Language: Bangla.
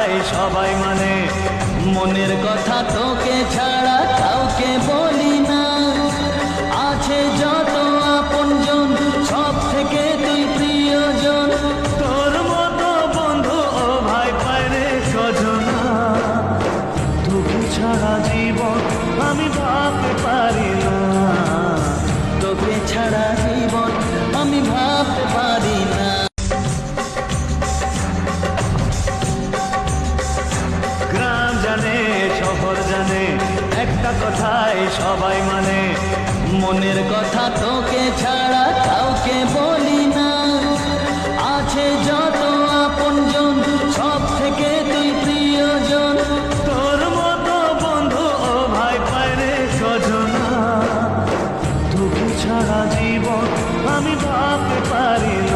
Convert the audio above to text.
কথাই সবাই মানে, মনের কথা তোকে ছাড়া কাউকে বলি না। আছে যত আপনজন সব থেকে তুই প্রিয়জন, তোর মতো বন্ধু ও ভাই পাইরে সজনা। তোকে ছাড়া জীবন আমি ভাবতে পারি না, তোকে ছাড়া জীবন আমি ভাবতে পারি না। গ্রাম জানে শহর জানে একটা কথাই সবাই মানে, মনের কথা তোকে ছাড়া কাউকে বলি না। আছে যত আপনজন সব থেকে তুই প্রিয়জন, তোর মতো বন্ধু ও ভাই পাইরে সজনা। তোকে ছাড়া জীবন আমি ভাবতে পারি না।